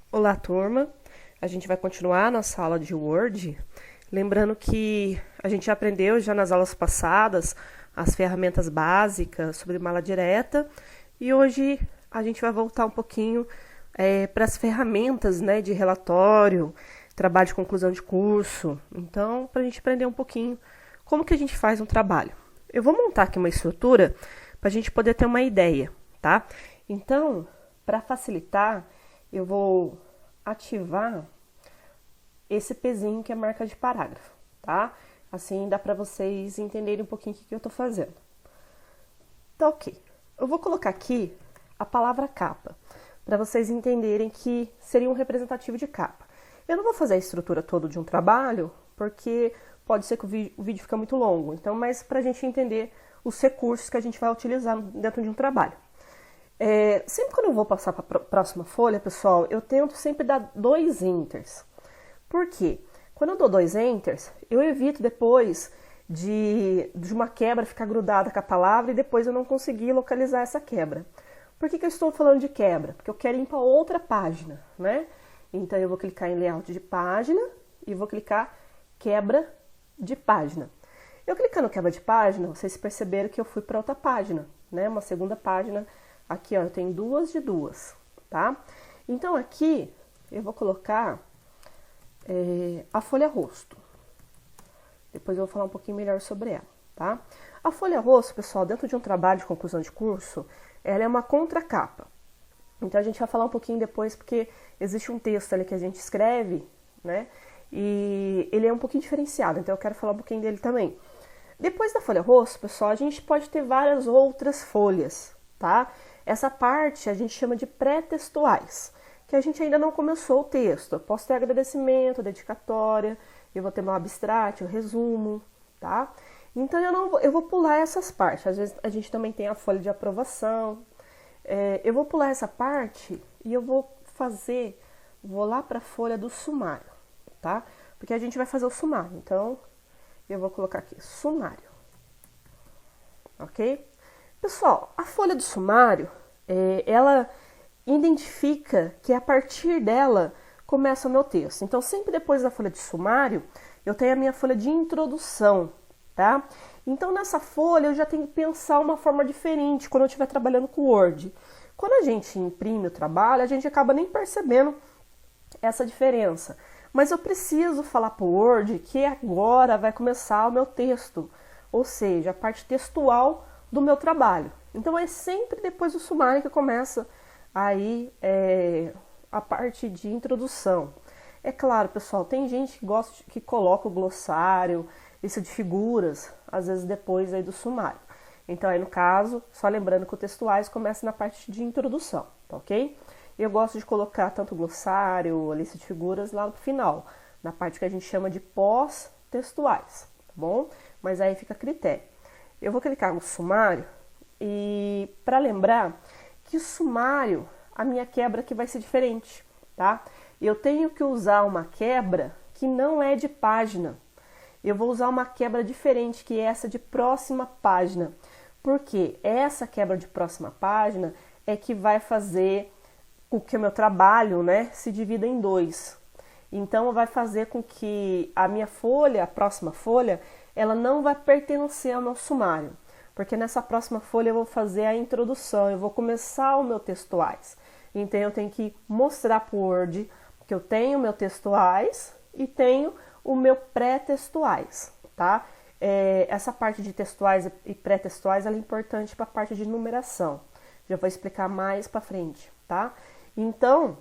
Olá, turma! A gente vai continuar a nossa aula de Word. Lembrando que a gente já aprendeu já nas aulas passadas as ferramentas básicas sobre mala direta e hoje a gente vai voltar um pouquinho para as ferramentas, né, de relatório, trabalho de conclusão de curso. Então, para a gente aprender um pouquinho como que a gente faz um trabalho. Eu vou montar aqui uma estrutura para a gente poder ter uma ideia, tá? Então, para facilitar, eu vou ativar esse pezinho que é marca de parágrafo, tá? Assim dá para vocês entenderem um pouquinho o que eu tô fazendo. Tá ok. Eu vou colocar aqui a palavra capa, para vocês entenderem que seria um representativo de capa. Eu não vou fazer a estrutura toda de um trabalho, porque pode ser que o vídeo fique muito longo. Então, mas para a gente entender os recursos que a gente vai utilizar dentro de um trabalho. Sempre quando eu vou passar para a próxima folha, pessoal, eu tento sempre dar 2 enters. Por quê? Quando eu dou 2 enters, eu evito depois de uma quebra ficar grudada com a palavra e depois eu não conseguir localizar essa quebra. Por que eu estou falando de quebra? Porque eu quero ir para outra página, né? Então eu vou clicar em layout de página e vou clicar quebra de página. Eu clicando quebra de página, vocês perceberam que eu fui para outra página, né? Uma segunda página. Aqui, ó, eu tenho 2 de 2, tá? Então, aqui, eu vou colocar a folha rosto. Depois eu vou falar um pouquinho melhor sobre ela, tá? A folha rosto, pessoal, dentro de um trabalho de conclusão de curso, ela é uma contracapa. Então, a gente vai falar um pouquinho depois, porque existe um texto ali que a gente escreve, né? E ele é um pouquinho diferenciado, então eu quero falar um pouquinho dele também. Depois da folha rosto, pessoal, a gente pode ter várias outras folhas, tá? Essa parte a gente chama de pré-textuais, que a gente ainda não começou o texto. Eu posso ter agradecimento, dedicatória, eu vou ter meu abstrato, o resumo, tá? Então eu vou pular essas partes. Às vezes a gente também tem a folha de aprovação. Eu vou pular essa parte e eu vou lá para a folha do sumário, tá? Porque a gente vai fazer o sumário. Então, eu vou colocar aqui, sumário. Ok? Pessoal, a folha do sumário, ela identifica que a partir dela começa o meu texto. Então, sempre depois da folha de sumário, eu tenho a minha folha de introdução, tá? Então, nessa folha, eu já tenho que pensar uma forma diferente quando eu estiver trabalhando com Word. Quando a gente imprime o trabalho, a gente acaba nem percebendo essa diferença. Mas eu preciso falar para o Word que agora vai começar o meu texto, ou seja, a parte textual do meu trabalho. Então é sempre depois do sumário que começa aí a parte de introdução. É claro, pessoal, tem gente que gosta que coloca o glossário, lista de figuras, às vezes depois aí do sumário. Então aí no caso, só lembrando que o textuais começa na parte de introdução, tá ok? Eu gosto de colocar tanto o glossário, a lista de figuras lá no final, na parte que a gente chama de pós-textuais, tá bom? Mas aí fica a critério. Eu vou clicar no sumário e para lembrar que o sumário, a minha quebra aqui vai ser diferente, tá? Eu tenho que usar uma quebra que não é de página. Eu vou usar uma quebra diferente, que é essa de próxima página. Porque essa quebra de próxima página é que vai fazer com que o meu trabalho, né, se divida em 2. Então, vai fazer com que a minha folha, a próxima folha, ela não vai pertencer ao meu sumário, porque nessa próxima folha eu vou fazer a introdução, eu vou começar o meu textuais. Então eu tenho que mostrar para o Word que eu tenho o meu textuais e tenho o meu pré-textuais, tá? Essa parte de textuais e pré-textuais ela é importante para a parte de numeração. Já vou explicar mais para frente, tá? Então,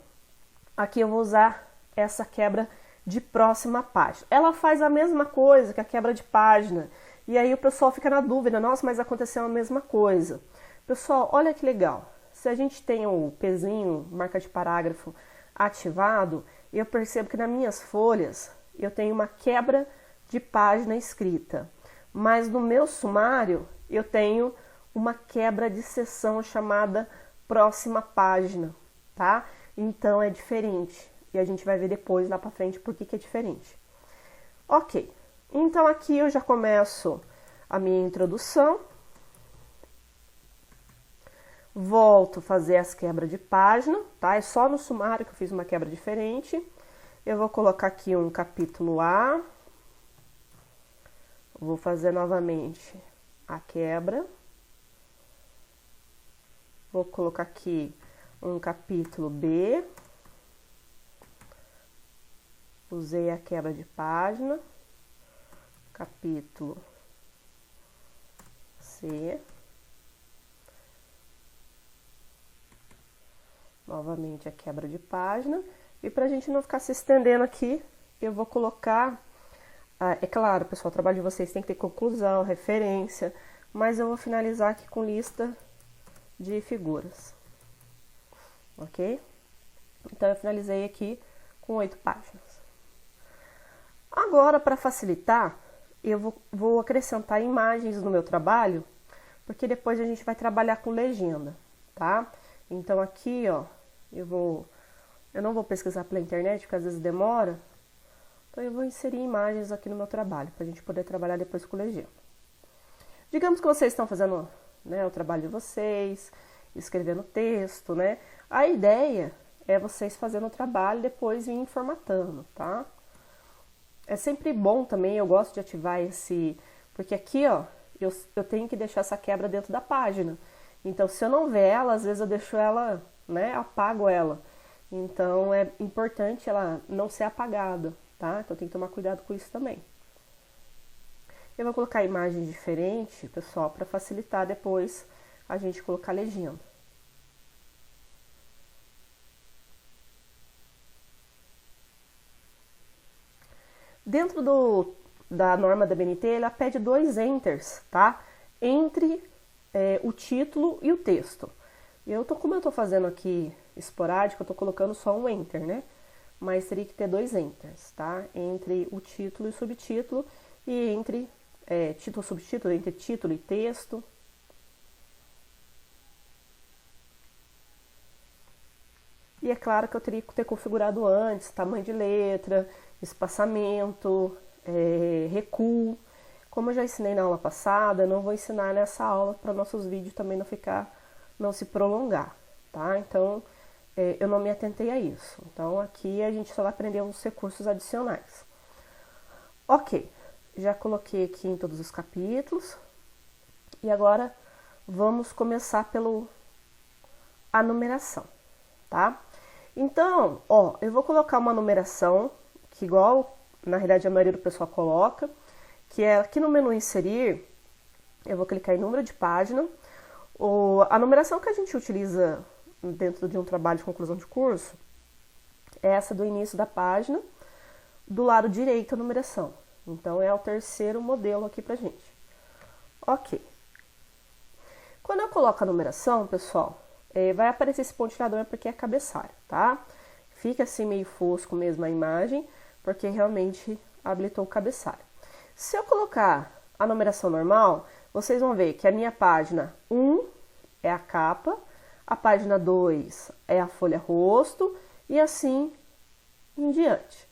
aqui eu vou usar essa quebra de próxima página. Ela faz a mesma coisa que a quebra de página. E aí o pessoal fica na dúvida, nossa, mas aconteceu a mesma coisa. Pessoal, olha que legal. Se a gente tem o pezinho, marca de parágrafo, ativado, eu percebo que nas minhas folhas eu tenho uma quebra de página escrita. Mas no meu sumário eu tenho uma quebra de seção chamada próxima página, tá? Então é diferente. E a gente vai ver depois, lá pra frente, por que é diferente. Ok, então aqui eu já começo a minha introdução. volto a fazer as quebras de página, tá? É só no sumário que eu fiz uma quebra diferente. Eu vou colocar aqui um capítulo A. Vou fazer novamente a quebra. Vou colocar aqui um capítulo B. Usei a quebra de página. Capítulo C. Novamente a quebra de página. E para a gente não ficar se estendendo aqui, eu vou colocar... é claro, pessoal, o trabalho de vocês tem que ter conclusão, referência, mas eu vou finalizar aqui com lista de figuras. Ok? Então, eu finalizei aqui com 8 páginas. Agora, para facilitar, eu vou acrescentar imagens no meu trabalho, porque depois a gente vai trabalhar com legenda, tá? Então, aqui, ó, eu não vou pesquisar pela internet, porque às vezes demora. Então, eu vou inserir imagens aqui no meu trabalho, para a gente poder trabalhar depois com legenda. Digamos que vocês estão fazendo, né, o trabalho de vocês, escrevendo texto, né? A ideia é vocês fazendo o trabalho e depois vir formatando, tá? É sempre bom também, eu gosto de ativar esse... Porque aqui, ó, eu tenho que deixar essa quebra dentro da página. Então, se eu não ver ela, às vezes eu deixo ela, né, apago ela. Então, é importante ela não ser apagada, tá? Então, tem que tomar cuidado com isso também. Eu vou colocar imagens diferentes, pessoal, para facilitar depois a gente colocar legenda. Dentro da norma da BNT, ela pede 2 enters, tá? Entre o título e o texto. Como eu tô fazendo aqui esporádico, eu tô colocando só um enter, né? Mas teria que ter 2 enters, tá? Entre o título e o subtítulo e entre título e subtítulo, entre título e texto. E é claro que eu teria que ter configurado antes, tamanho de letra, espaçamento, recuo. Como eu já ensinei na aula passada, eu não vou ensinar nessa aula para nossos vídeos também não se prolongar, tá? Então, eu não me atentei a isso. Então, aqui a gente só vai aprender uns recursos adicionais. Ok, já coloquei aqui em todos os capítulos. E agora, vamos começar a numeração, tá? Então, ó, eu vou colocar uma numeração, que igual, na realidade, a maioria do pessoal coloca, que é aqui no menu inserir, eu vou clicar em número de página. A numeração que a gente utiliza dentro de um trabalho de conclusão de curso é essa do início da página, do lado direito a numeração. Então, é o terceiro modelo aqui pra gente. Ok. Quando eu coloco a numeração, pessoal, vai aparecer esse pontilhador porque é cabeçalho, tá? Fica assim meio fosco mesmo a imagem, porque realmente habilitou o cabeçalho. Se eu colocar a numeração normal, vocês vão ver que a minha página 1 é a capa, a página 2 é a folha rosto e assim em diante.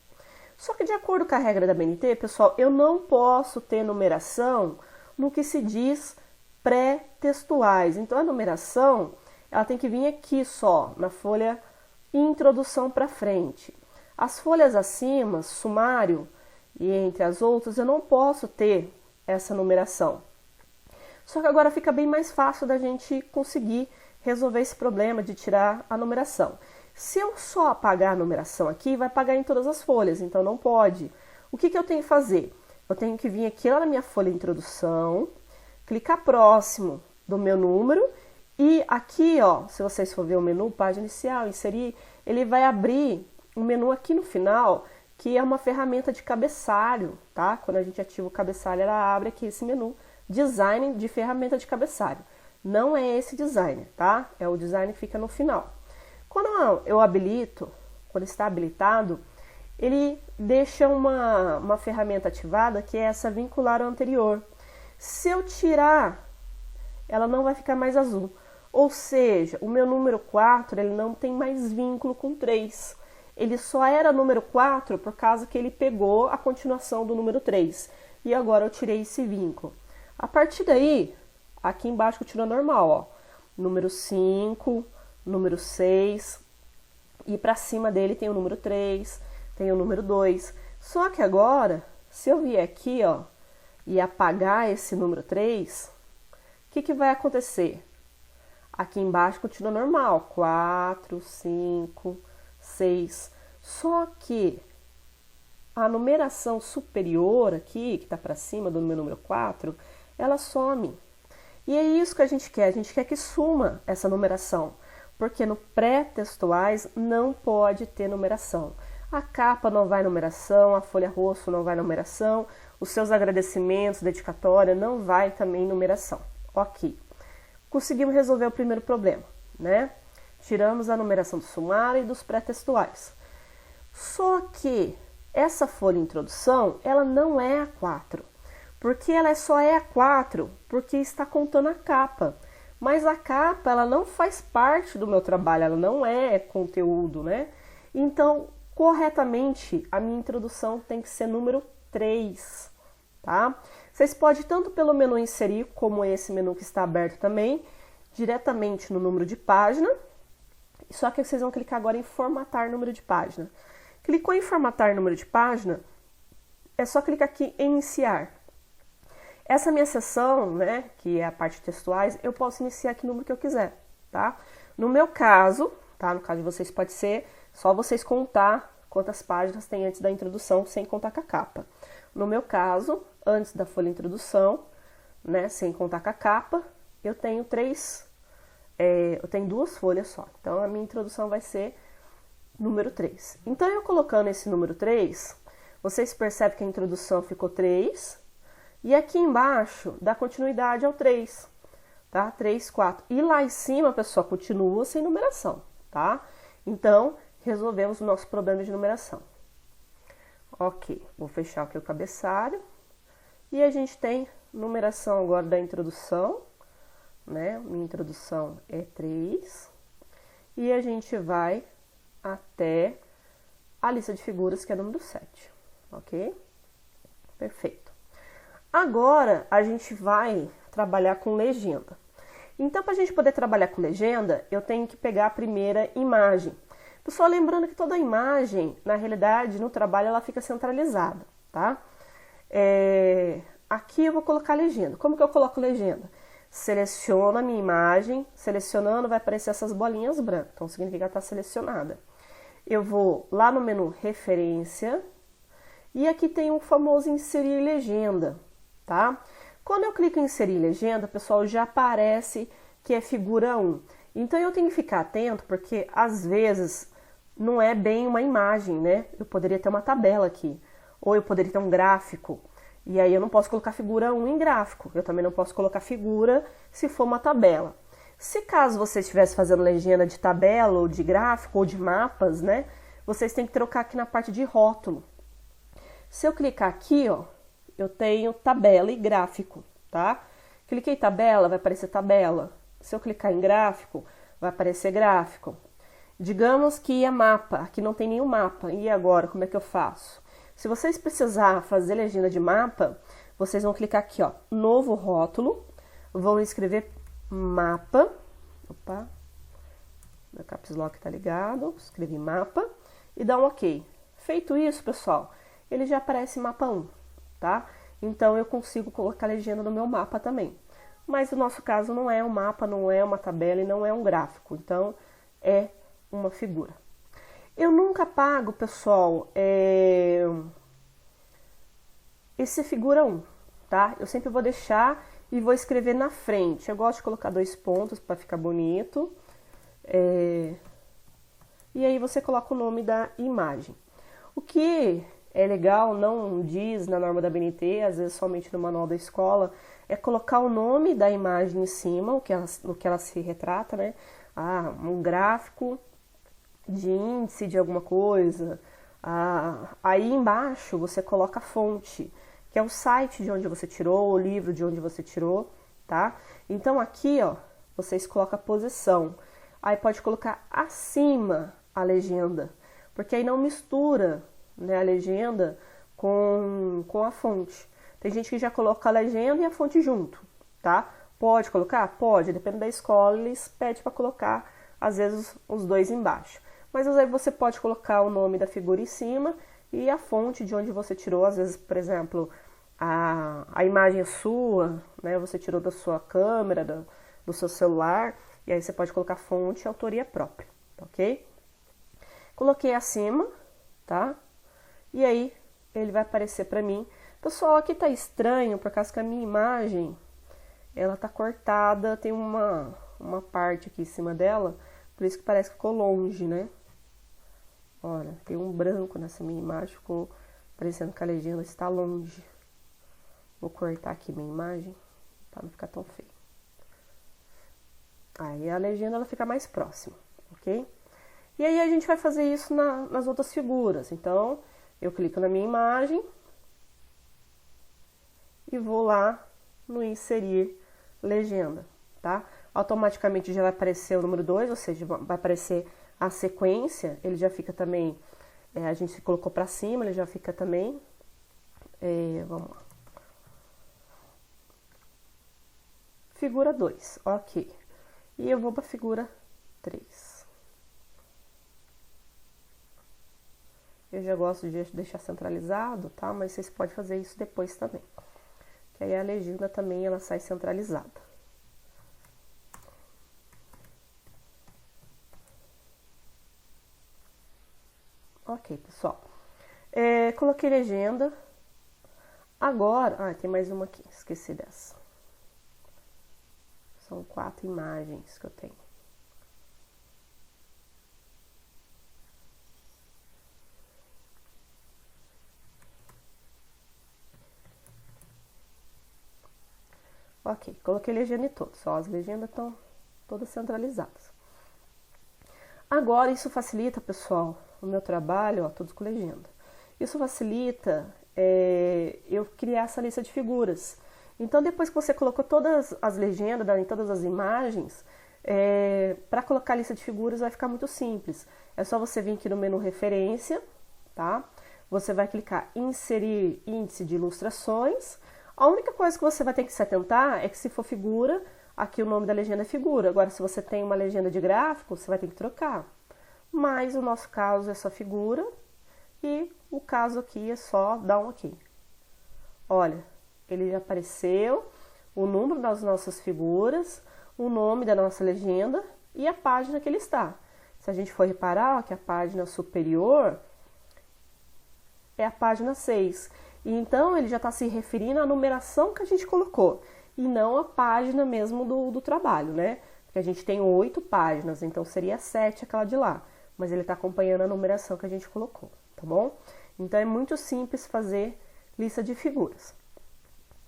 Só que de acordo com a regra da BNT, pessoal, eu não posso ter numeração no que se diz pré-textuais. Então, a numeração, ela tem que vir aqui só, na folha introdução para frente. As folhas acima, sumário e entre as outras, eu não posso ter essa numeração. Só que agora fica bem mais fácil da gente conseguir resolver esse problema de tirar a numeração. Se eu só apagar a numeração aqui, vai apagar em todas as folhas, então não pode. O que eu tenho que fazer? Eu tenho que vir aqui lá na minha folha introdução, clicar próximo do meu número e aqui, ó, se vocês for ver o menu, página inicial, inserir, ele vai abrir um menu aqui no final, que é uma ferramenta de cabeçalho, tá? Quando a gente ativa o cabeçalho, ela abre aqui esse menu, design de ferramenta de cabeçalho. Não é esse designer, tá? É o design que fica no final. Quando eu habilito, quando está habilitado, ele deixa uma ferramenta ativada, que é essa vincular ao anterior. Se eu tirar, ela não vai ficar mais azul. Ou seja, o meu número 4, ele não tem mais vínculo com 3. Ele só era número 4 por causa que ele pegou a continuação do número 3. E agora eu tirei esse vínculo. A partir daí, aqui embaixo continua normal, ó. número 5, número 6, e para cima dele tem o número 3, tem o número 2. Só que agora, se eu vier aqui, ó, e apagar esse número 3, o que vai acontecer? Aqui embaixo continua normal, 4, 5, 6. Só que a numeração superior aqui, que está para cima do meu número 4, ela some. E é isso que a gente quer que suma essa numeração, porque no pré-textuais não pode ter numeração. A capa não vai numeração, a folha rosto não vai numeração, os seus agradecimentos, dedicatória, não vai também numeração. Ok. Conseguimos resolver o primeiro problema, né? Tiramos a numeração do sumário e dos pré-textuais. Só que essa folha introdução, ela não é A4, porque ela só é A4 porque está contando a capa. Mas a capa, ela não faz parte do meu trabalho, ela não é conteúdo, né? Então, corretamente, a minha introdução tem que ser número 3, tá? Vocês podem, tanto pelo menu inserir, como esse menu que está aberto também, diretamente no número de página. Só que vocês vão clicar agora em formatar número de página. Clicou em formatar número de página, é só clicar aqui em iniciar. Essa minha seção, né, que é a parte de textuais, eu posso iniciar aqui o número que eu quiser, tá? No meu caso, tá? No caso de vocês pode ser só vocês contar quantas páginas tem antes da introdução, sem contar com a capa. No meu caso, antes da folha introdução, né, sem contar com a capa, eu tenho duas folhas só. Então, a minha introdução vai ser número 3. Então, eu colocando esse número 3, vocês percebem que a introdução ficou 3, e aqui embaixo dá continuidade ao 3, tá? 3, 4. E lá em cima, pessoal, continua sem numeração, tá? Então, resolvemos o nosso problema de numeração. Ok, vou fechar aqui o cabeçalho. E a gente tem numeração agora da introdução, né? Minha introdução é 3. E a gente vai até a lista de figuras, que é número 7, ok? Perfeito. Agora, a gente vai trabalhar com legenda. Então, para a gente poder trabalhar com legenda, eu tenho que pegar a primeira imagem. Pessoal, lembrando que toda imagem, na realidade, no trabalho, ela fica centralizada, tá? Aqui eu vou colocar legenda. Como que eu coloco legenda? Seleciono a minha imagem, selecionando vai aparecer essas bolinhas brancas, então significa que está selecionada. Eu vou lá no menu referência, e aqui tem o famoso inserir legenda, tá? Quando eu clico em inserir legenda, pessoal, já aparece que é figura 1. Então eu tenho que ficar atento, porque às vezes não é bem uma imagem, né? Eu poderia ter uma tabela aqui, ou eu poderia ter um gráfico, e aí eu não posso colocar figura 1 em gráfico, eu também não posso colocar figura se for uma tabela. Se caso você estivesse fazendo legenda de tabela, ou de gráfico, ou de mapas, né? Vocês têm que trocar aqui na parte de rótulo. Se eu clicar aqui, ó, eu tenho tabela e gráfico, tá? Cliquei em tabela, vai aparecer tabela. Se eu clicar em gráfico, vai aparecer gráfico. Digamos que é mapa, aqui não tem nenhum mapa. E agora, como é que eu faço? Se vocês precisar fazer legenda de mapa, vocês vão clicar aqui, ó, novo rótulo, vão escrever mapa. Opa, meu caps lock tá ligado, escrevi mapa e dá um ok. Feito isso, pessoal, ele já aparece mapa 1, tá? Então eu consigo colocar legenda no meu mapa também. Mas no nosso caso não é um mapa, não é uma tabela e não é um gráfico, então é uma figura. Eu nunca apago, pessoal, esse figura 1, tá? Eu sempre vou deixar e vou escrever na frente. Eu gosto de colocar 2 pontos para ficar bonito. E aí você coloca o nome da imagem. O que é legal, não diz na norma da BNT, às vezes somente no manual da escola, é colocar o nome da imagem em cima, o que ela se retrata, né? Um gráfico de índice de alguma coisa. Aí embaixo você coloca a fonte, que é o site de onde você tirou, o livro de onde você tirou, tá? Então aqui, ó, vocês colocam a posição. Aí pode colocar acima a legenda, porque aí não mistura, né, a legenda com a fonte. Tem gente que já coloca a legenda e a fonte junto, tá? Pode colocar? Pode, depende da escola, eles pedem para colocar, às vezes, os dois embaixo. Mas aí você pode colocar o nome da figura em cima e a fonte de onde você tirou, às vezes, por exemplo, a imagem é sua, né? Você tirou da sua câmera, do seu celular, e aí você pode colocar fonte e autoria própria, tá ok? Coloquei acima, tá? E aí ele vai aparecer para mim. Pessoal, aqui tá estranho, por causa que a minha imagem, ela tá cortada, tem uma parte aqui em cima dela, por isso que parece que ficou longe, né? Olha, tem um branco nessa minha imagem, ficou parecendo que a legenda está longe. Vou cortar aqui minha imagem, para não ficar tão feio. Aí a legenda ela fica mais próxima, ok? E aí a gente vai fazer isso nas outras figuras. Então, eu clico na minha imagem e vou lá no inserir legenda, tá? Automaticamente já vai aparecer o número 2, ou seja, vai aparecer a sequência, ele já fica também, a gente colocou para cima, ele já fica também, vamos lá. Figura 2, ok. E eu vou para a figura 3. Eu já gosto de deixar centralizado, tá? Mas vocês podem fazer isso depois também. Que aí a legenda também ela sai centralizada. Ok, pessoal. Coloquei legenda. Agora, tem mais uma aqui, esqueci dessa. São 4 imagens que eu tenho. Ok, coloquei legenda em todos. Ó, as legendas estão todas centralizadas. Agora, isso facilita, pessoal, o meu trabalho, ó, todos com legenda. Isso facilita eu criar essa lista de figuras. Então, depois que você colocou todas as legendas, em todas as imagens, para colocar a lista de figuras vai ficar muito simples. É só você vir aqui no menu referência, tá? Você vai clicar em inserir índice de ilustrações. A única coisa que você vai ter que se atentar é que se for figura, aqui o nome da legenda é figura. Agora, se você tem uma legenda de gráfico, você vai ter que trocar. Mas o nosso caso é só figura e o caso aqui é só dar um OK. Olha, ele já apareceu, o número das nossas figuras, o nome da nossa legenda e a página que ele está. Se a gente for reparar, ó, que a página superior é a página 6. E então ele já está se referindo à numeração que a gente colocou e não à página mesmo do trabalho, né? Porque a gente tem 8 páginas, então seria 7 aquela de lá. Mas ele está acompanhando a numeração que a gente colocou, tá bom? Então é muito simples fazer lista de figuras.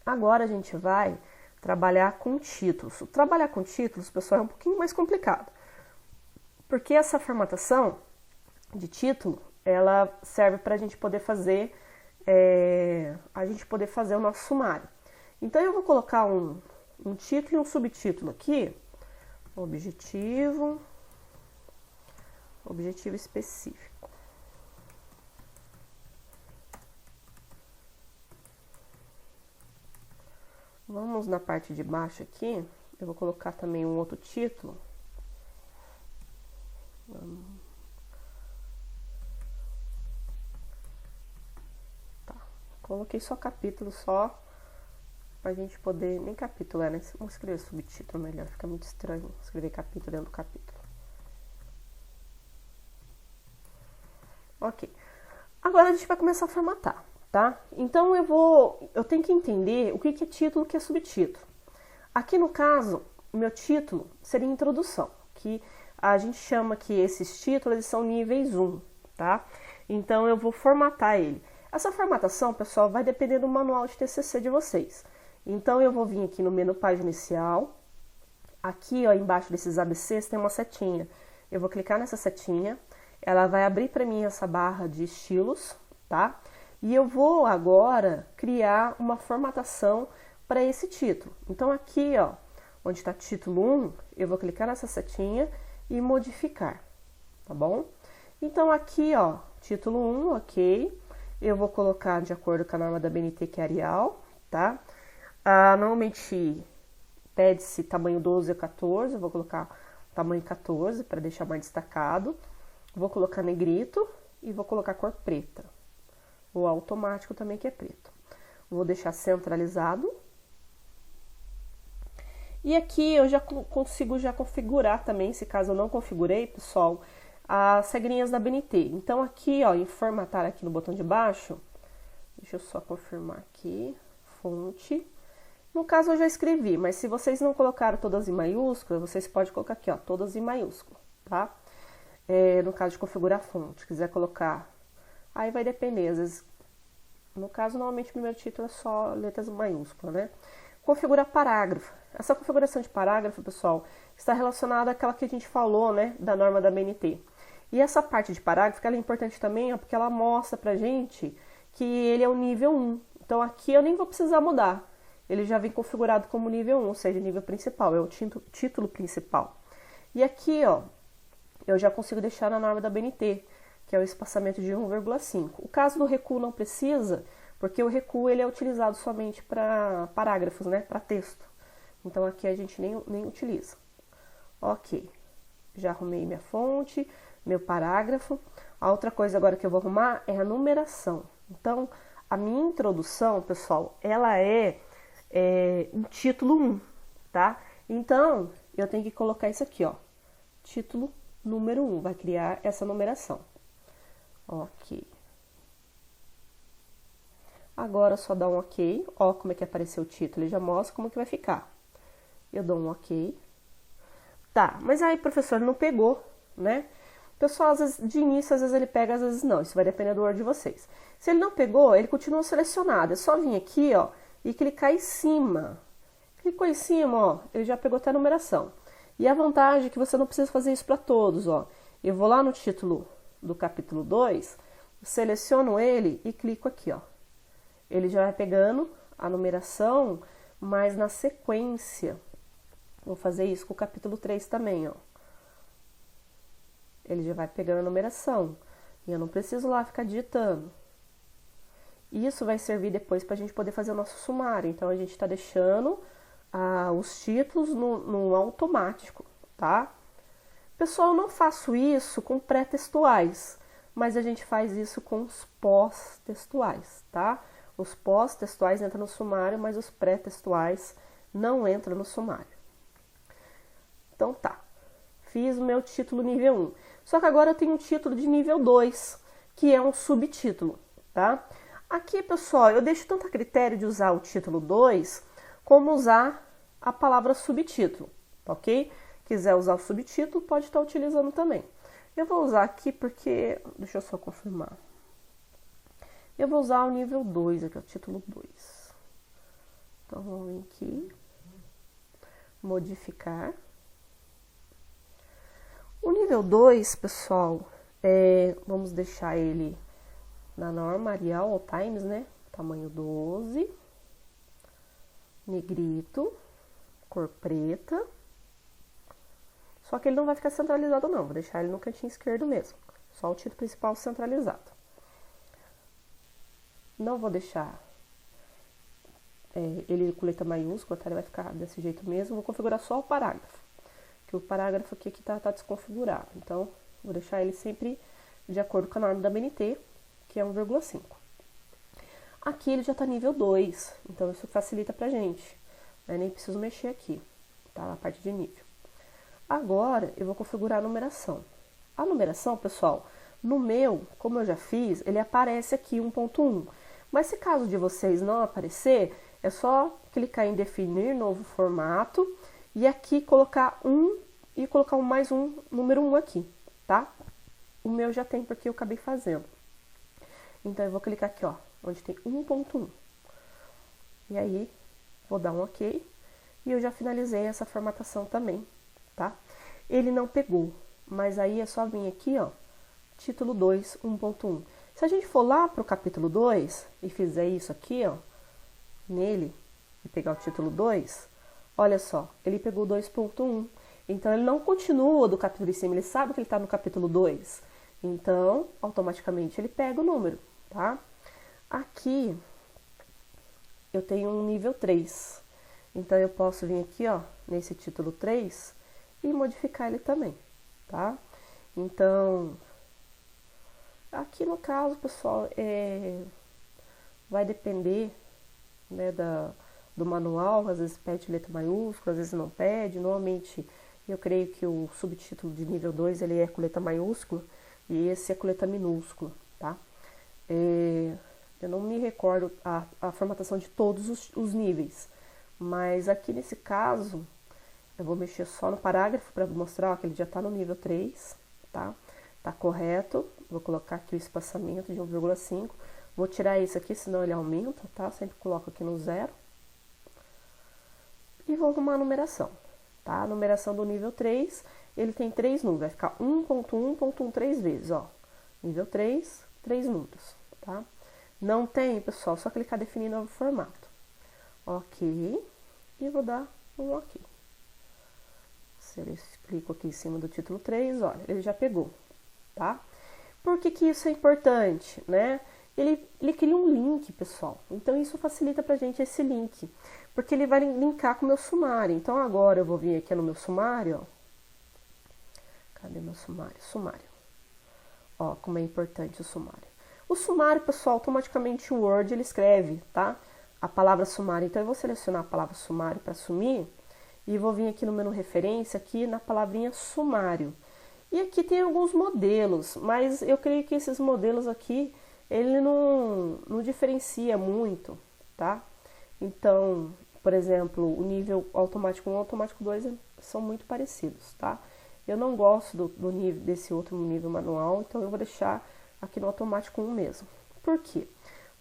Agora a gente vai trabalhar com títulos. Trabalhar com títulos, pessoal, é um pouquinho mais complicado. Porque essa formatação de título, ela serve para a gente poder fazer o nosso sumário. Então eu vou colocar um título e um subtítulo aqui. Objetivo específico. Vamos na parte de baixo aqui, eu vou colocar também um outro título. Tá, coloquei só capítulo, só pra gente poder, nem capítulo né? Vamos escrever subtítulo melhor, fica muito estranho escrever capítulo dentro do capítulo. Ok, agora a gente vai começar a formatar. Tá? Então eu tenho que entender o que é título e o que é subtítulo. Aqui no caso, o meu título seria introdução, que a gente chama que esses títulos eles são níveis 1, tá? Então eu vou formatar ele. Essa formatação, pessoal, vai depender do manual de TCC de vocês. Então eu vou vir aqui no menu página inicial. Aqui, ó, embaixo desses ABCs tem uma setinha. Eu vou clicar nessa setinha, ela vai abrir para mim essa barra de estilos, tá? E eu vou agora criar uma formatação para esse título. Então aqui, ó, onde está título 1, eu vou clicar nessa setinha e modificar, tá bom? Então aqui, ó, título 1, ok. Eu vou colocar de acordo com a norma da BNT, que é Arial, tá? Normalmente pede-se tamanho 12 ou 14, eu vou colocar tamanho 14 para deixar mais destacado. Vou colocar negrito e vou colocar cor preta. O automático também que é preto. Vou deixar centralizado. E aqui eu já consigo configurar também, se caso eu não configurei, pessoal, as regrinhas da BNT. Então aqui, ó, em formatar aqui no botão de baixo, deixa eu só confirmar aqui, fonte. No caso eu já escrevi, mas se vocês não colocaram todas em maiúsculas, vocês podem colocar aqui, ó, todas em maiúsculo, tá? No caso de configurar a fonte, quiser colocar, aí vai depender, às vezes, no caso, normalmente o primeiro título é só letras maiúsculas, né? Configurar parágrafo. Essa configuração de parágrafo, pessoal, está relacionada àquela que a gente falou, né, da norma da BNT. E essa parte de parágrafo, ela é importante também, ó, porque ela mostra pra gente que ele é o nível 1. Então aqui eu nem vou precisar mudar. Ele já vem configurado como nível 1, ou seja, nível principal, é o título principal. E aqui, ó, eu já consigo deixar na norma da BNT, que é o espaçamento de 1,5. O caso do recuo não precisa, porque o recuo ele é utilizado somente para parágrafos, né, para texto. Então aqui a gente nem utiliza. Ok, já arrumei minha fonte, meu parágrafo. A outra coisa agora que eu vou arrumar é a numeração. Então, a minha introdução, pessoal, ela é um título 1, tá? Então, eu tenho que colocar isso aqui, ó, título número 1, vai criar essa numeração. Ok. Agora só dá um ok, ó como é que apareceu o título, ele já mostra como que vai ficar. Eu dou um ok. Tá, mas aí, professor, não pegou, né? O pessoal, às vezes, de início, às vezes ele pega, às vezes não, isso vai depender do Word de vocês. Se ele não pegou, ele continua selecionado, é só vir aqui, ó, e clicar em cima. Clicou em cima, ó, ele já pegou até a numeração. E a vantagem é que você não precisa fazer isso para todos, ó. Eu vou lá no título do capítulo 2, seleciono ele e clico aqui, ó. Ele já vai pegando a numeração, mas na sequência. Vou fazer isso com o capítulo 3 também, ó. Ele já vai pegando a numeração. E eu não preciso lá ficar digitando. Isso vai servir depois para a gente poder fazer o nosso sumário. Então, a gente está deixando os títulos no automático, tá? Pessoal, eu não faço isso com pré-textuais, mas a gente faz isso com os pós-textuais, tá? Os pós-textuais entram no sumário, mas os pré-textuais não entram no sumário. Então tá, fiz o meu título nível 1. Só que agora eu tenho um título de nível 2, que é um subtítulo, tá? Aqui, pessoal, eu deixo tanto a critério de usar o título 2, como usar a palavra subtítulo, ok? Quiser usar o subtítulo, pode estar utilizando também. Eu vou usar aqui porque, deixa eu só confirmar. Eu vou usar o nível 2, aqui, o título 2. Então, vamos vir aqui, modificar. O nível 2, pessoal, vamos deixar ele na norma Arial ou Times, né? Tamanho 12, negrito, cor preta. Só que ele não vai ficar centralizado não, vou deixar ele no cantinho esquerdo mesmo. Só o título principal centralizado. Não vou deixar ele com letra maiúscula, tá? Ele vai ficar desse jeito mesmo. Vou configurar só o parágrafo, que o parágrafo aqui tá desconfigurado. Então, vou deixar ele sempre de acordo com a norma da BNT, que é 1,5. Aqui ele já tá nível 2, então isso facilita pra gente. Nem preciso mexer aqui, tá? Na parte de nível. Agora, eu vou configurar a numeração. A numeração, pessoal, no meu, como eu já fiz, ele aparece aqui 1.1. Mas se caso de vocês não aparecer, é só clicar em definir novo formato e aqui colocar e colocar mais um, número 1 aqui, tá? O meu já tem porque eu acabei fazendo. Então, eu vou clicar aqui, ó, onde tem 1.1. E aí, vou dar um ok. E eu já finalizei essa formatação também, tá? Ele não pegou, mas aí é só vir aqui, ó, título 2, 1.1. Se a gente for lá pro capítulo 2 e fizer isso aqui, ó, nele, e pegar o título 2, olha só, ele pegou 2.1. Então, ele não continua do capítulo de cima, ele sabe que ele está no capítulo 2. Então, automaticamente, ele pega o número, tá? Aqui, eu tenho um nível 3. Então, eu posso vir aqui, ó, nesse título 3 e modificar ele também, tá? Então, aqui no caso, pessoal, vai depender, né, do manual, às vezes pede letra maiúscula, às vezes não pede. Normalmente, eu creio que o subtítulo de nível 2 ele é com letra maiúscula e esse é com letra minúscula, tá? Eu não me recordo a formatação de todos os níveis, mas aqui nesse caso, eu vou mexer só no parágrafo para mostrar ó, que ele já está no nível 3, tá? Tá correto. Vou colocar aqui o espaçamento de 1,5. Vou tirar esse aqui, senão ele aumenta, tá? Sempre coloco aqui no 0. E vou arrumar a numeração, tá? A numeração do nível 3, ele tem 3 números. Vai ficar 1.1.1 3 vezes, ó. Nível 3, 3 números, tá? Não tem, pessoal, só clicar definir novo formato. Ok. E vou dar um ok. Se eu clico aqui em cima do título 3, olha, ele já pegou, tá? Por que isso é importante, né? Ele cria um link, pessoal. Então, isso facilita pra gente esse link. Porque ele vai linkar com o meu sumário. Então, agora eu vou vir aqui no meu sumário, ó. Cadê meu sumário? Sumário. Ó, como é importante o sumário. O sumário, pessoal, automaticamente o Word, ele escreve, tá? A palavra sumário. Então, eu vou selecionar a palavra sumário para sumir. E vou vir aqui no menu referência, aqui na palavrinha sumário. E aqui tem alguns modelos, mas eu creio que esses modelos aqui, ele não diferencia muito, tá? Então, por exemplo, o nível automático 1 e automático 2 são muito parecidos, tá? Eu não gosto do nível, desse outro nível manual, então eu vou deixar aqui no automático 1 mesmo. Por quê?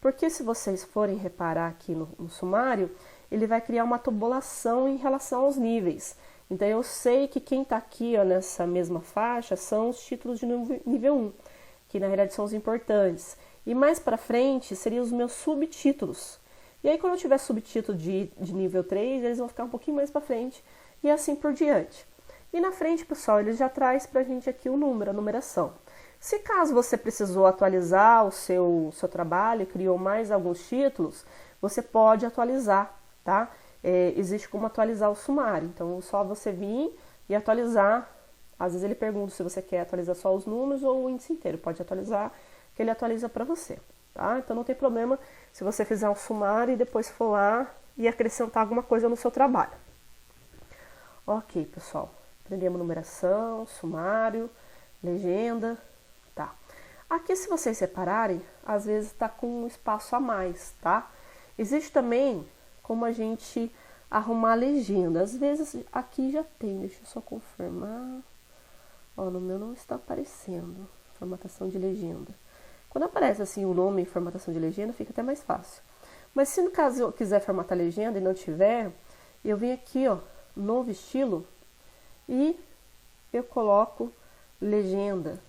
Porque se vocês forem reparar aqui no sumário, ele vai criar uma tabulação em relação aos níveis. Então, eu sei que quem está aqui ó, nessa mesma faixa são os títulos de nível 1, que na realidade são os importantes. E mais para frente, seriam os meus subtítulos. E aí, quando eu tiver subtítulo de nível 3, eles vão ficar um pouquinho mais para frente e assim por diante. E na frente, pessoal, ele já traz para a gente aqui o número, a numeração. Se caso você precisou atualizar o seu trabalho, criou mais alguns títulos, você pode atualizar, tá? Existe como atualizar o sumário. Então, só você vir e atualizar. Às vezes ele pergunta se você quer atualizar só os números ou o índice inteiro. Pode atualizar, que ele atualiza para você, tá? Então, não tem problema se você fizer um sumário e depois for lá e acrescentar alguma coisa no seu trabalho. Ok, pessoal. Aprendemos numeração, sumário, legenda, tá? Aqui, se vocês separarem, às vezes está com um espaço a mais, tá? Existe também como a gente arrumar a legenda. Às vezes aqui já tem, deixa eu só confirmar. Ó, no meu não está aparecendo formatação de legenda. Quando aparece assim o nome em formatação de legenda, fica até mais fácil. Mas se no caso eu quiser formatar legenda e não tiver, eu venho aqui, ó, novo estilo e eu coloco legenda.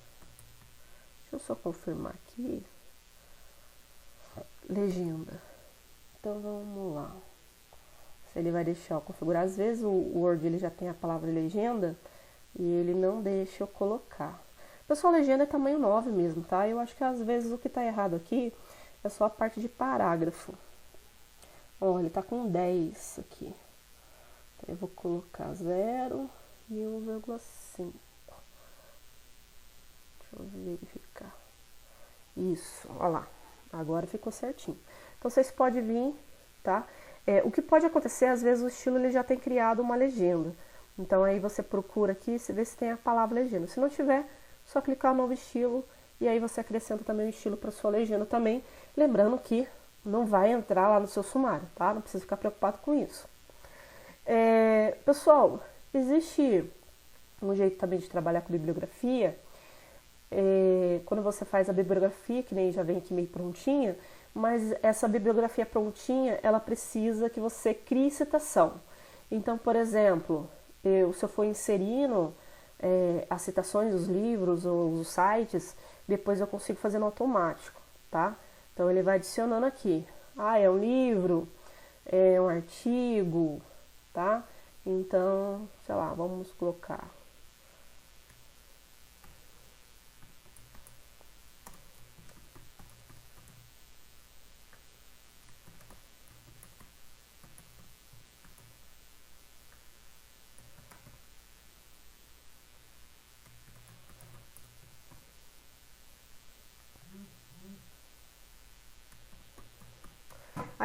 Deixa eu só confirmar aqui. Legenda. Então vamos lá. Se ele vai deixar eu configurar. Às vezes o Word ele já tem a palavra legenda e ele não deixa eu colocar. Pessoal, legenda é tamanho 9 mesmo, tá? Eu acho que às vezes o que tá errado aqui é só a parte de parágrafo. Ó, ele tá com 10 aqui. Então, eu vou colocar 0 e 1,5. Deixa eu verificar. Isso, ó lá. Agora ficou certinho. Então, vocês podem vir, tá? O que pode acontecer, às vezes o estilo ele já tem criado uma legenda. Então, aí você procura aqui e vê se tem a palavra legenda. Se não tiver, só clicar no novo estilo e aí você acrescenta também o estilo para sua legenda também. Lembrando que não vai entrar lá no seu sumário, tá? Não precisa ficar preocupado com isso. Pessoal, existe um jeito também de trabalhar com bibliografia. Quando você faz a bibliografia, que nem já vem aqui meio prontinha, mas essa bibliografia prontinha, ela precisa que você crie citação. Então, por exemplo, se eu for inserindo as citações dos livros ou os sites, depois eu consigo fazer no automático, tá? Então, ele vai adicionando aqui. É um livro, é um artigo, tá? Então, sei lá, vamos colocar...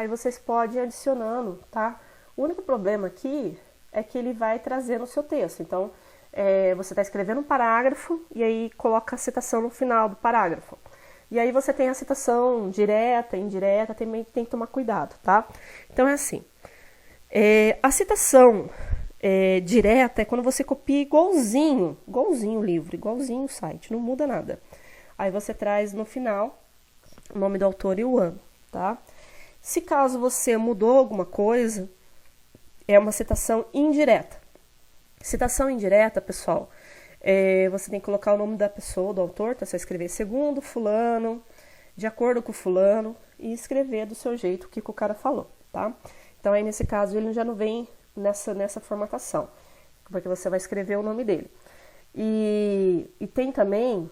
aí vocês podem ir adicionando, tá? O único problema aqui é que ele vai trazer no seu texto. Então, você está escrevendo um parágrafo e aí coloca a citação no final do parágrafo. E aí você tem a citação direta, indireta, também tem que tomar cuidado, tá? Então é assim, a citação direta é quando você copia igualzinho o livro, igualzinho o site, não muda nada. Aí você traz no final o nome do autor e o ano, tá? Se caso você mudou alguma coisa, é uma citação indireta. Citação indireta, pessoal, você tem que colocar o nome da pessoa, do autor, tá? Você vai escrever segundo fulano, de acordo com fulano, e escrever do seu jeito o que o cara falou, tá? Então aí nesse caso ele já não vem nessa formatação, porque você vai escrever o nome dele. E tem também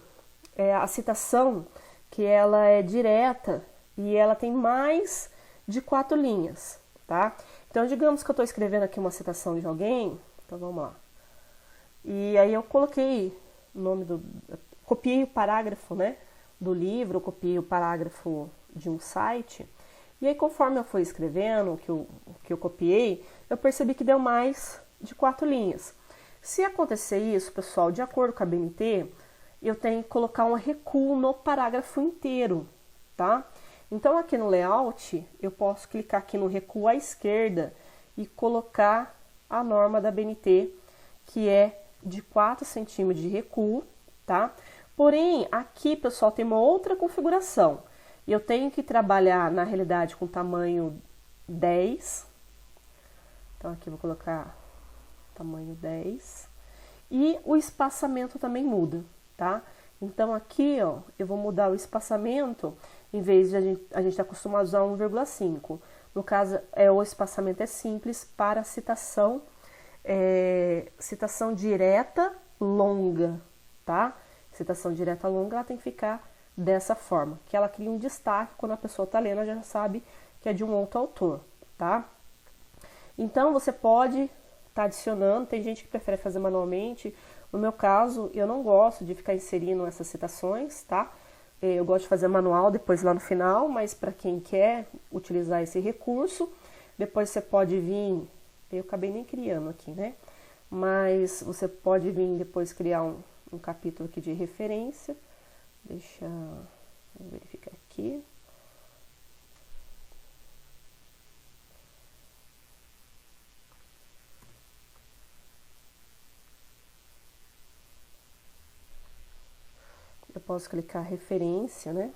a citação, que ela é direta e ela tem mais de 4 linhas, tá? Então digamos que eu estou escrevendo aqui uma citação de alguém, então vamos lá. E aí eu coloquei o nome copiei o parágrafo, né, do livro, copiei o parágrafo de um site, e aí conforme eu fui escrevendo o que eu copiei, eu percebi que deu mais de 4 linhas. Se acontecer isso, pessoal, de acordo com a BNT, eu tenho que colocar um recuo no parágrafo inteiro, tá? Então aqui no layout, eu posso clicar aqui no recuo à esquerda e colocar a norma da BNT, que é de 4 centímetros de recuo, tá? Porém, aqui, pessoal, tem uma outra configuração. Eu tenho que trabalhar, na realidade, com tamanho 10. Então, aqui eu vou colocar tamanho 10. E o espaçamento também muda, tá? Então, aqui, ó, eu vou mudar o espaçamento, em vez de a gente estar acostumado a usar 1,5. No caso, o espaçamento é simples para citação direta longa, tá? Citação direta longa, ela tem que ficar dessa forma, que ela cria um destaque quando a pessoa está lendo, ela já sabe que é de um outro autor, tá? Então você pode estar adicionando, tem gente que prefere fazer manualmente. No meu caso, eu não gosto de ficar inserindo essas citações, tá? Eu gosto de fazer manual depois lá no final, mas para quem quer utilizar esse recurso, depois você pode vir. Eu acabei nem criando aqui, né? Mas você pode vir depois criar um capítulo aqui de referência. Deixa eu verificar aqui. Eu posso clicar referência, né?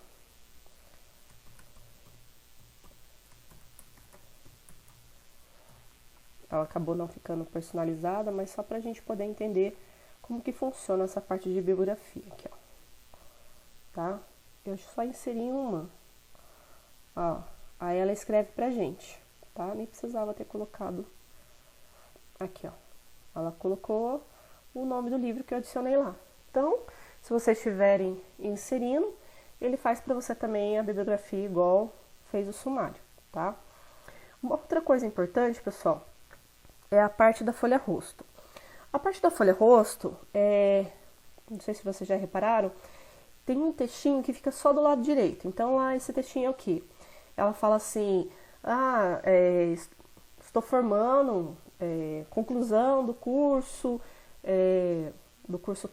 Ela acabou não ficando personalizada, mas só para a gente poder entender como que funciona essa parte de bibliografia aqui, ó. Tá? Eu só inseri uma. Ó, aí ela escreve pra gente, tá? Nem precisava ter colocado aqui, ó. Ela colocou o nome do livro que eu adicionei lá. Então, se vocês estiverem inserindo, ele faz para você também a bibliografia igual fez o sumário, tá? Uma outra coisa importante, pessoal, é a parte da folha rosto. A parte da folha rosto, não sei se vocês já repararam, tem um textinho que fica só do lado direito. Então, lá esse textinho é o quê? Ela fala assim, estou formando, conclusão do curso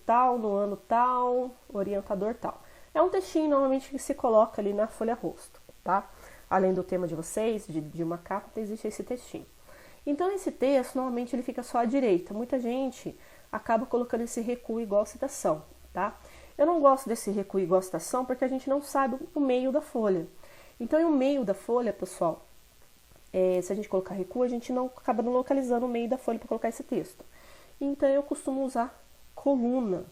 tal, no ano tal, orientador tal. É um textinho normalmente que se coloca ali na folha rosto, tá? Além do tema de vocês, de uma capa, existe esse textinho. Então, esse texto, normalmente, ele fica só à direita. Muita gente acaba colocando esse recuo igual citação, tá? Eu não gosto desse recuo igual citação porque a gente não sabe o meio da folha. Então, em o meio da folha, pessoal, se a gente colocar recuo, a gente não acaba não localizando o meio da folha para colocar esse texto. Então, eu costumo usar coluna.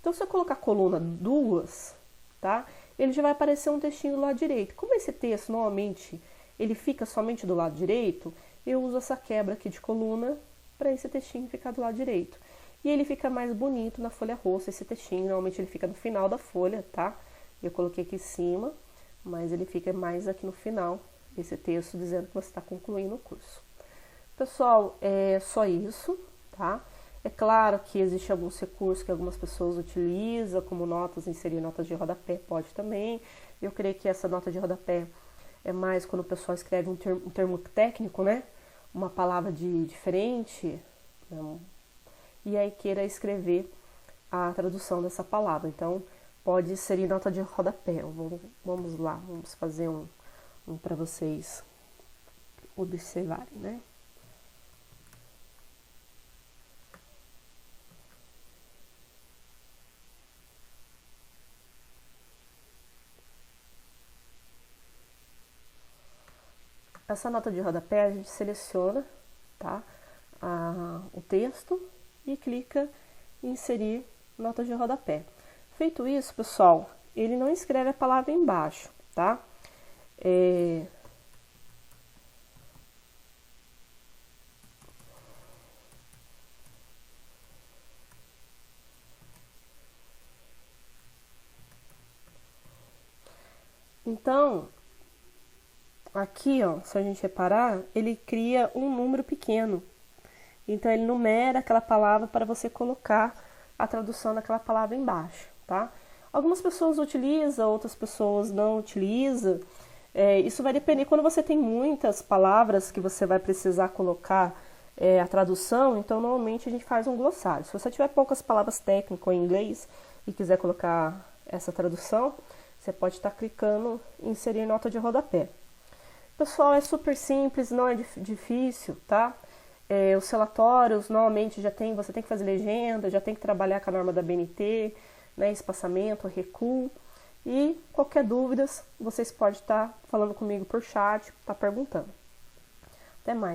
Então, se eu colocar coluna 2, tá? Ele já vai aparecer um textinho do lado direito. Como esse texto, normalmente, ele fica somente do lado direito, eu uso essa quebra aqui de coluna para esse textinho ficar do lado direito. E ele fica mais bonito na folha roxa, esse textinho. Normalmente ele fica no final da folha, tá? Eu coloquei aqui em cima, mas ele fica mais aqui no final, esse texto dizendo que você está concluindo o curso. Pessoal, é só isso, tá? É claro que existe alguns recursos que algumas pessoas utilizam, como notas, inserir notas de rodapé, pode também. Eu creio que essa nota de rodapé é mais quando o pessoal escreve um termo técnico, né? Uma palavra diferente, né? E aí queira escrever a tradução dessa palavra. Então, pode inserir nota de rodapé. Vamos lá, vamos fazer um para vocês observarem, né? Essa nota de rodapé a gente seleciona, tá? O texto e clica em inserir nota de rodapé. Feito isso, pessoal, ele não escreve a palavra embaixo, tá? Então, aqui, ó, se a gente reparar, ele cria um número pequeno. Então, ele numera aquela palavra para você colocar a tradução daquela palavra embaixo, tá? Algumas pessoas utilizam, outras pessoas não utilizam. Isso vai depender. Quando você tem muitas palavras que você vai precisar colocar a tradução, então, normalmente, a gente faz um glossário. Se você tiver poucas palavras técnicas em inglês e quiser colocar essa tradução, você pode estar clicando em inserir nota de rodapé. Pessoal, é super simples, não é difícil, tá? Os relatórios, normalmente, você tem que fazer legenda, já tem que trabalhar com a norma da BNT, né, espaçamento, recuo. E qualquer dúvida, vocês podem estar falando comigo por chat, perguntando. Até mais.